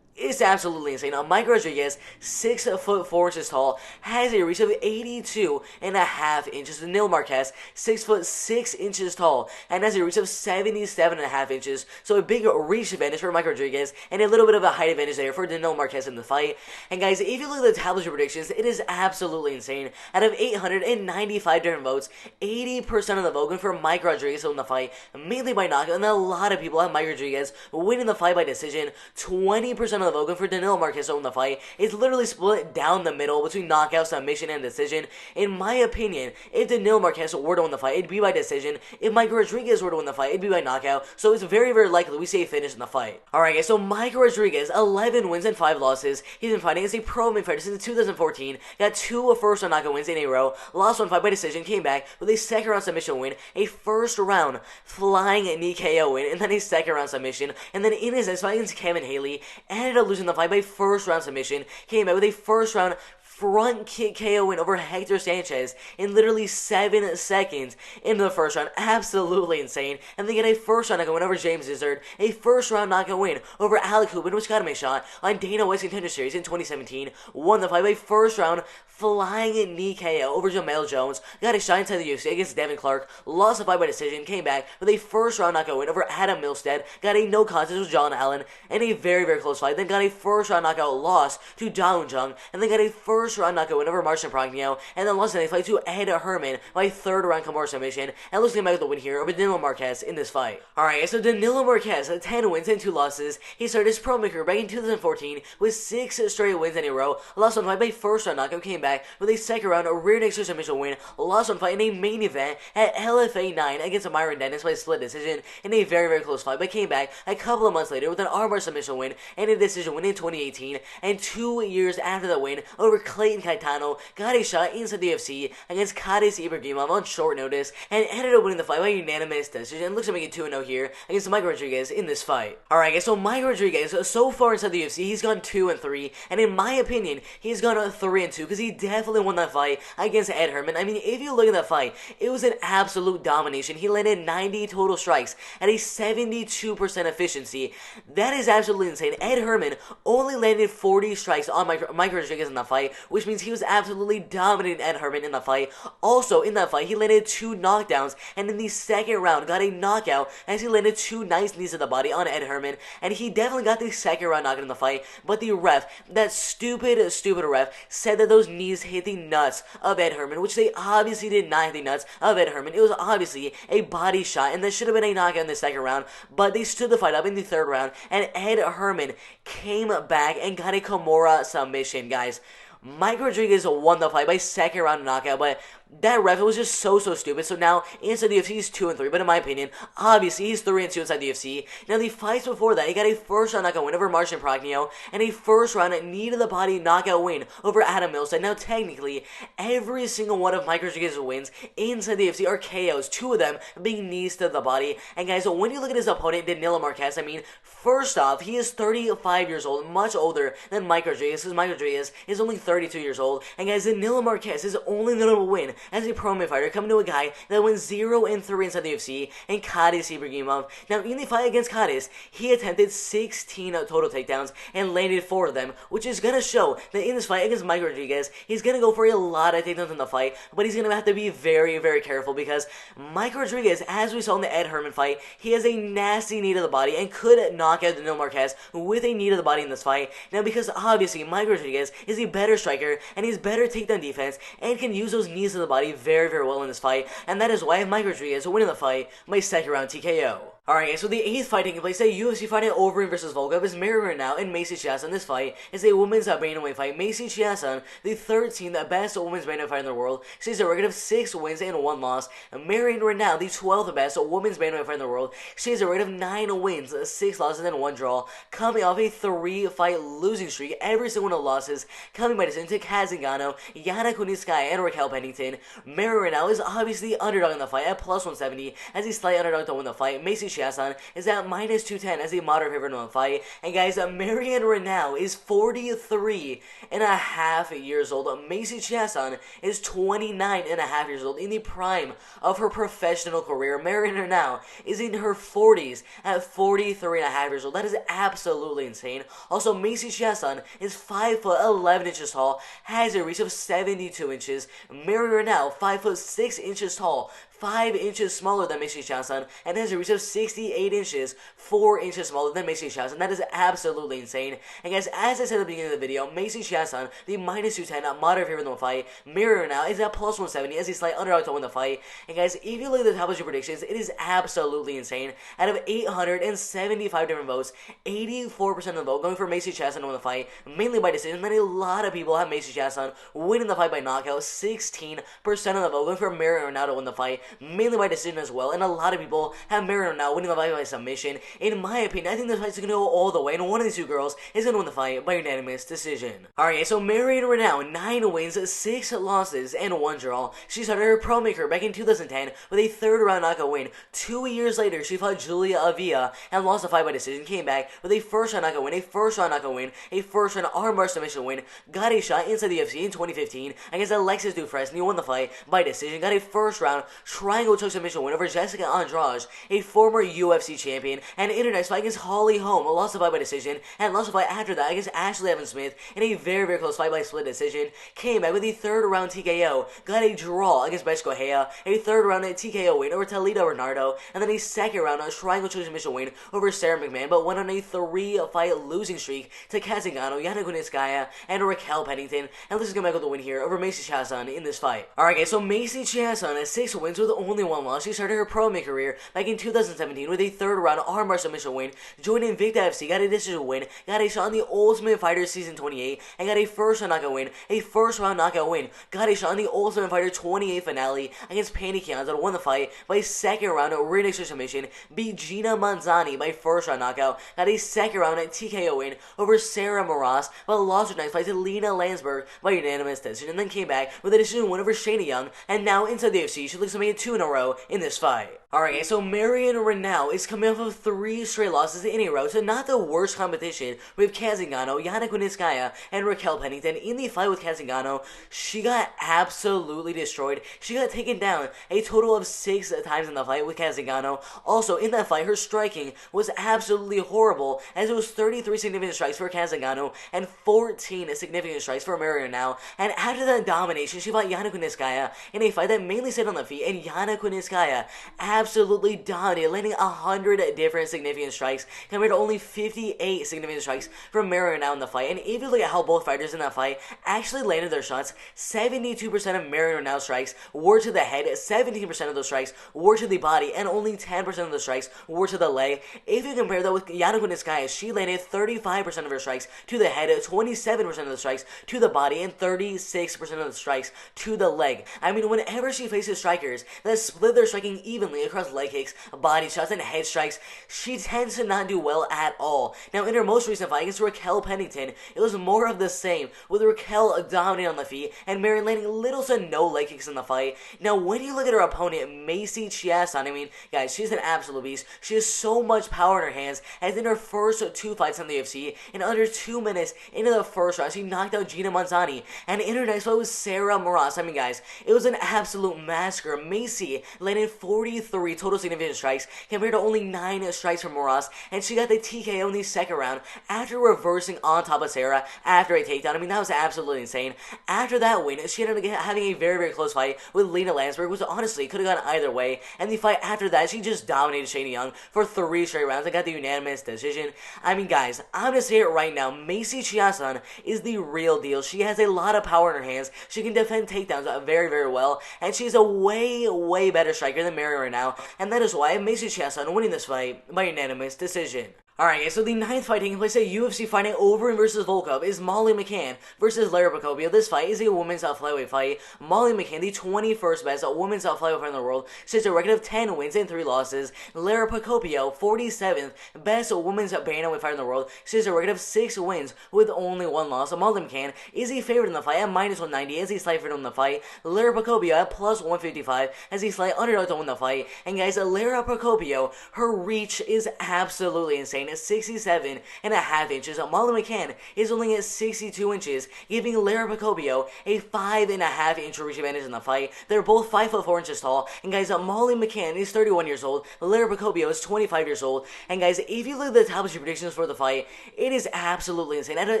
it's absolutely insane. Now, Mike Rodriguez, 6'4" tall, has a reach of 82.5 inches. Danilo Marques, 6'6" tall, and has a reach of 77.5 inches. So a big reach advantage for Mike Rodriguez, and a little bit of a height advantage there for Danilo Marques in the fight. And guys, if you look at the tabloid predictions, it is absolutely insane. Out of 895 different votes, 80% of the vote went for Mike Rodriguez to win the fight, mainly by knockout, and a lot of people have Mike Rodriguez winning the fight by decision. 20% of the vote going for Danilo Marques to win the fight. It's literally split down the middle between knockout, submission, and decision. In my opinion, if Danilo Marques were to win the fight, it'd be by decision. If Mike Rodriguez were to win the fight, it'd be by knockout. So it's very, very likely we see a finish in the fight. Alright guys, so Mike Rodriguez, 11 wins and 5 losses. He's been fighting as a pro fighter since 2014. Got 2 first-round knockout wins in a row. Lost 1 fight by decision, came back with a second-round submission win, a first-round flying knee KO win, and then a second-round submission. And then in his next fight against Kevin Haley, ended up losing the fight by first-round submission. Came back with a first-round front kick KO win over Hector Sanchez in literally 7 seconds into the first round. Absolutely insane. And they get a first round knockout win over James Izzard, a first round knockout win over Alec Hubin, which got him a shot on Dana White's Contender Series in 2017. Won the fight by first round flying knee KO over Jamel Jones. Got a shot inside the UFC against Devin Clark. Lost the fight by decision. Came back with a first round knockout win over Adam Milstead. Got a no contest with John Allen in a very, very close fight. Then got a first round knockout loss to Daun Jung. And then got a first round knockout win over Marcin Progno. And then lost in a fight to Ed Herman by third round Kimura submission. And looks to back with the win here over Danilo Marques in this fight. Alright, so Danilo Marques had 10 wins and 2 losses. He started his pro career back in 2014 with 6 straight wins in a row. Lost one fight by first round knockout. Came back with a second round rear naked submission win. Lost one fight in a main event at LFA 9 against Myron Dennis by split decision in a very, very close fight, but came back a couple of months later with an armbar submission win and a decision win in 2018. And 2 years after the win over Clayton Caetano, got a shot inside the UFC against Kadis Ibrahimov on short notice and ended up winning the fight by unanimous decision. Looks to make it 2-0 here against Mike Rodriguez in this fight. Alright guys, so Mike Rodriguez, so far inside the UFC, he's gone 2-3, and in my opinion, he's gone 3-2 because he definitely won that fight against Ed Herman. I mean, if you look at that fight, it was an absolute domination. He landed 90 total strikes at a 72% efficiency. That is absolutely insane. Ed Herman only landed 40 strikes on Mike Rodriguez in that fight, which means he was absolutely dominating Ed Herman in that fight. Also, in that fight, he landed 2 knockdowns, and in the second round, got a knockout as he landed 2 nice knees to the body on Ed Herman, and he definitely got the second round knockout in the fight, but the ref, that stupid ref, said that those knees hit the nuts of Ed Herman, which they obviously did not hit the nuts of Ed Herman. It was obviously a body shot, and there should have been a knockout in the second round, but they stood the fight up in the third round, and Ed Herman came back and got a Kimura submission, guys. Mike Rodriguez won the fight by second round knockout, but that ref was just so stupid. So now inside the UFC he's 2-3, but in my opinion, obviously he's 3-2 inside the UFC. Now the fights before that, he got a first round knockout win over Marcin Prachnio and a first round knee to the body knockout win over Adam Milstead. Now technically, every single one of Mike Rodriguez's wins inside the UFC are KOs, 2 of them being knees to the body. And guys, when you look at his opponent, Danilo Marques, I mean, first off, he is 35 years old, much older than Mike Rodriguez, because Mike Rodriguez is only 32 years old. And guys, Danilo Marques is only notable win as a pro-MMA fighter coming to a guy that went 0-3 inside the UFC, and Kadis Ibragimov. Now, in the fight against Kadis, he attempted 16 total takedowns and landed 4 of them, which is going to show that in this fight against Mike Rodriguez, he's going to go for a lot of takedowns in the fight, but he's going to have to be very careful because Mike Rodriguez, as we saw in the Ed Herman fight, he has a nasty knee to the body and could knock out Danilo Marques with a knee to the body in this fight. Now, because obviously Mike Rodriguez is a better striker and he's better takedown defense and can use those knees to the body very well in this fight, and that is why Mike Rodriguez winning the fight by second round TKO. Alright guys, so the 8th fight taking place at UFC fighting Overeem versus Volkov is Mary Renaud and Macy Chiasson. This fight is a women's bantamweight fight. Macy Chiasson, the 13th best women's bantamweight fighter in the world, she has a record of 6 wins and 1 loss. Mary Renaud, the 12th best women's bantamweight fighter in the world, she has a record of 9 wins, 6 losses, and 1 draw, coming off a 3-fight losing streak. Every single one of the losses coming by decision to Kat Zingano, Yana Kunitskaya, and Raquel Pennington. Mary Renaud is obviously the underdog in the fight at plus 170 as a slight underdog to win the fight. Macy Chiasson is at minus 210 as a moderate favorite to win the fight. And guys, Marion Renaud is 43 and a half years old. Macy Chiasson is 29 and a half years old in the prime of her professional career. Marion Renaud is in her 40s at 43 and a half years old. That is absolutely insane. Also, Macy Chiasson is 5 foot 11 inches tall, has a reach of 72 inches. Marion Renaud, 5 foot 6 inches tall, 5 inches smaller than Macy Chiasson, and has a reach of 68 inches, 4 inches smaller than Macy Chiasson. That is absolutely insane. And guys, as I said at the beginning of the video, Macy Chiasson, the minus 210, moderate favorite in the fight. Mary Renaud is at plus 170 as a slight underdog to win the fight. And guys, if you look at the top of your predictions, it is absolutely insane. Out of 875 different votes, 84% of the vote going for Macy Chiasson to win the fight, mainly by decision. Then a lot of people have Macy Chiasson winning the fight by knockout. 16% of the vote going for Mary Renaud to win the fight, mainly by decision as well, and a lot of people have Mary Renaud winning the fight by submission. In my opinion, I think this fight's going to go all the way, and one of these 2 girls is going to win the fight by unanimous decision. Alright, so Mary Renaud, 9 wins, 6 losses, and 1 draw. She started her pro maker back in 2010 with a 3rd round knockout win. 2 years later, she fought Julia Avila and lost the fight by decision, came back with a 1st round knockout win, a 1st round knockout win, a 1st round armbar submission win, got a shot inside the UFC in 2015 against Alexis Dufresne, won the fight by decision, got a 1st round triangle choke submission win over Jessica Andrade, a former UFC champion, and in her next fight against Holly Holm, lost the fight by decision, and lost the fight after that against Ashley Evans Smith in a very close fight by split decision, came back with a 3rd round TKO, got a draw against Betch Correia, a 3rd round TKO win over Talita Bernardo, and then a 2nd round triangle choke submission win over Sarah McMahon, but went on a 3-fight losing streak to Kat Zingano, Yana Kunitskaya, and Raquel Pennington, and this is going to make the win here over Macy Chiasson in this fight. Alright guys, so Macy Chiasson has 6 wins with only 1 loss. She started her pro-am career back in 2017 with a 3rd round armbar submission win, joined Invicta FC, got a decision win, got a shot on the Ultimate Fighter Season 28, and got a 1st round knockout win, a 1st round knockout win, got a shot on the Ultimate Fighter 28 finale against Pandy Kianza, won the fight by 2nd round rear naked submission, beat Gina Manzani by 1st round knockout, got a 2nd round TKO win over Sarah Moras, but lost her next fight to Lena Landsberg by unanimous decision, and then came back with a decision win over Shayna Young, and now inside the UFC, she looks to make it 2 in a row in this fight. Alright, so Marion Renaud is coming off of 3 straight losses in a row, so not the worst competition with Kat Zingano, Yana Kunitskaya, and Raquel Pennington. In the fight with Kat Zingano, she got absolutely destroyed. She got taken down a total of 6 times in the fight with Kat Zingano. Also, in that fight, her striking was absolutely horrible, as it was 33 significant strikes for Kat Zingano and 14 significant strikes for Marion Renaud. And after that domination, she fought Yana Kunitskaya in a fight that mainly stayed on the feet, and Yana Kunitskaya absolutely absolutely dominated, landing 100 different significant strikes compared to only 58 significant strikes from Mary Renaud in the fight. And if you look at how both fighters in that fight actually landed their shots, 72% of Mary Renaud's strikes were to the head, 17% of those strikes were to the body, and only 10% of the strikes were to the leg. If you compare that with Yana Kunitskaya, she landed 35% of her strikes to the head, 27% of the strikes to the body, and 36% of the strikes to the leg. I mean, whenever she faces strikers that split their striking evenly across leg kicks, body shots, and head strikes, she tends to not do well at all. Now, in her most recent fight against Raquel Pennington, it was more of the same, with Raquel dominating on the feet and Mary landing little to no leg kicks in the fight. Now, when you look at her opponent, Macy Chiasson, I mean, guys, she's an absolute beast. She has so much power in her hands, as in her first 2 fights in the UFC, in under 2 minutes into the first round, she knocked out Gina Monzani. And in her next fight was Sarah Moras. I mean, guys, it was an absolute massacre. Macy landed 43 total significant strikes compared to only 9 strikes from Moras, and she got the TKO in the second round after reversing on top of Sarah after a takedown. I mean, that was absolutely insane. After that win, she ended up having a very, very close fight with Lena Landsberg, which honestly could have gone either way. And the fight after that, she just dominated Shayna Young for 3 straight rounds and got the unanimous decision. I mean, guys, I'm gonna say it right now. Macy Chiasson is the real deal. She has a lot of power in her hands. She can defend takedowns very, very well, and she's a way, way better striker than Mary Renaud, and that is why Macy Chiasson winning this fight by unanimous decision. Alright guys, so the 9th fight taking place at UFC Fighting Overeem versus Volkov is Molly McCann versus Lara Procopio. This fight is a women's flyweight fight. Molly McCann, the 21st best women's flyweight fighter in the world, sits a record of 10 wins and 3 losses. Lara Procopio, 47th best women's bantamweight fighter in the world, sits a record of 6 wins with only 1 loss. Molly McCann is a favorite in the fight at -190 as a slight favorite in the fight. Lara Procopio at +155 as a slight underdog to win the fight. And guys, Lara Procopio, her reach is absolutely insane. 67.5 inches. Molly McCann is only at 62 inches, giving Lara Procopio a 5.5 inch reach advantage in the fight. They're both 5'4" inches tall. And guys, Molly McCann is 31 years old. Lara Procopio is 25 years old. And guys, if you look at the top 2 predictions for the fight, it is absolutely insane. Out of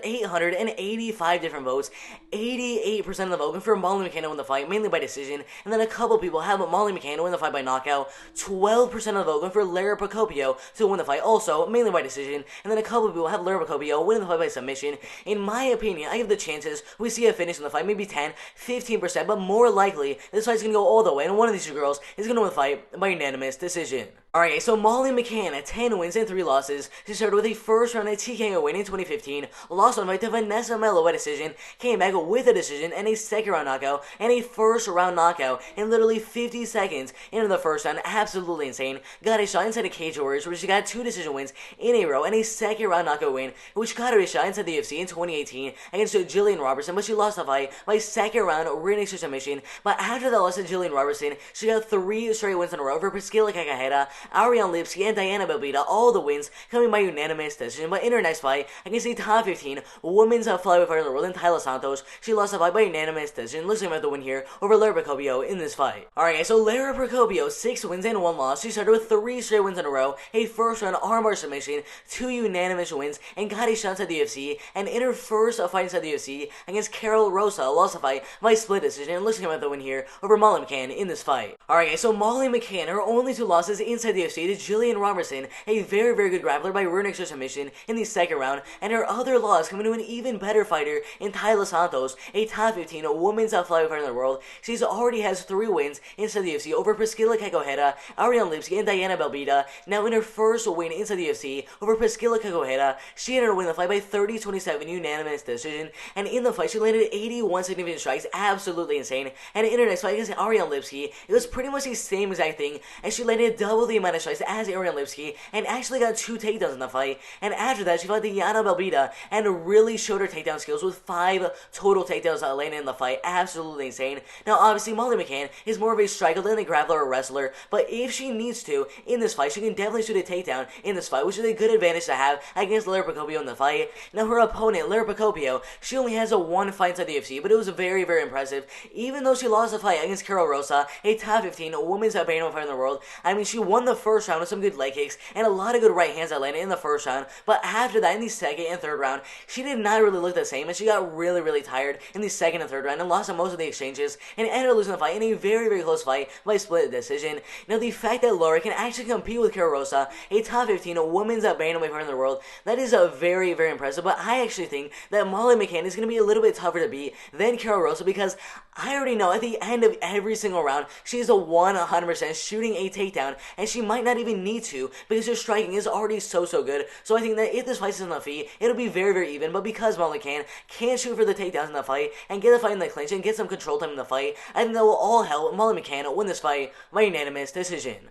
885 different votes, 88% of the vote for Molly McCann to win the fight, mainly by decision. And then a couple people have Molly McCann to win the fight by knockout. 12% of the vote going for Lara Procopio to win the fight, also mainly by decision, and then a couple of people have Lara Procopio winning the fight by submission. In my opinion, I give the chances we see a finish in the fight, maybe 10-15%, but more likely this fight's gonna go all the way, and one of these 2 girls is gonna win the fight by unanimous decision. Alright, so Molly McCann at 10 wins and 3 losses. She started with a first round TKO win in 2015, lost one fight to Vanessa Mello by decision, came back with a decision and a second round knockout and a first round knockout in literally 50 seconds into the first round. Absolutely insane. Got a shot inside of Cage Warriors, where she got 2 decision wins in a row and a second round knockout win, which got her a shot inside the UFC in 2018 against Jillian Robertson, but she lost the fight by second round written submission. But after that loss to Jillian Robertson, she got 3 straight wins in a row over Priscilla Kakahera, Ariane Lipski, and Diana Belbita, all the wins coming by unanimous decision. But in her next fight against the top 15 women's flyweight fighter in the world, in Tyler Santos, she lost the fight by unanimous decision. Looks like we have the win here over Lara Procopio in this fight. Alright guys, so Lara Procopio, 6 wins and 1 loss. She started with 3 straight wins in a row, a first round armbar submission, 2 unanimous wins, and got a shot inside the UFC. And in her first fight inside the UFC against Carol Rosa, lost the fight by split decision. Looks like we have the win here over Molly McCann in this fight. Alright guys, so Molly McCann, her only 2 losses inside the UFC to Jillian Robertson, a very, very good grappler by rear naked submission in the second round, and her other loss coming to an even better fighter in Tyler Santos, a top 15 women's flyweight fighter in the world. She's already has 3 wins inside the UFC over Priscilla Kakahera, Ariane Lipski, and Diana Belbita. Now in her first win inside the UFC over Priscilla Kakahera, she ended up winning the fight by 30-27 unanimous decision, and in the fight she landed 81 significant strikes, absolutely insane. And in her next fight against Ariane Lipski, it was pretty much the same exact thing, and she landed double the amount of strikes as Ariane Lipski, and actually got 2 takedowns in the fight. And after that, she fought Diana Belbita and really showed her takedown skills with 5 total takedowns landed in the fight. Absolutely insane. Now, obviously, Molly McCann is more of a striker than a grappler or wrestler, but if she needs to in this fight, she can definitely shoot a takedown in this fight, which is a good advantage to have against Lara Procopio in the fight. Now, her opponent, Lara Procopio, she only has a 1 fight inside the UFC, but it was very, very impressive. Even though she lost the fight against Carol Rosa, a top 15 women's bantamweight fighter in the world, I mean, she won won the first round with some good leg kicks and a lot of good right hands that landed in the first round. But after that, in the second and third round, she did not really look the same, and she got really, really tired in the second and third round and lost on most of the exchanges and ended up losing the fight in a very, very close fight by split decision. Now, the fact that Laura can actually compete with Carol Rosa, a top 15 women's bantamweight fighter in the world, that is a very, very impressive. But I actually think that Molly McCann is going to be a little bit tougher to beat than Carol Rosa, because I already know at the end of every single round, she is a 100% shooting a takedown, and she might not even need to because her striking is already so good. So I think that if this fight is in the feet, it'll be very, very even. But because Molly McCann can shoot for the takedowns in the fight and get the fight in the clinch and get some control time in the fight, I think that will all help Molly McCann win this fight by unanimous decision.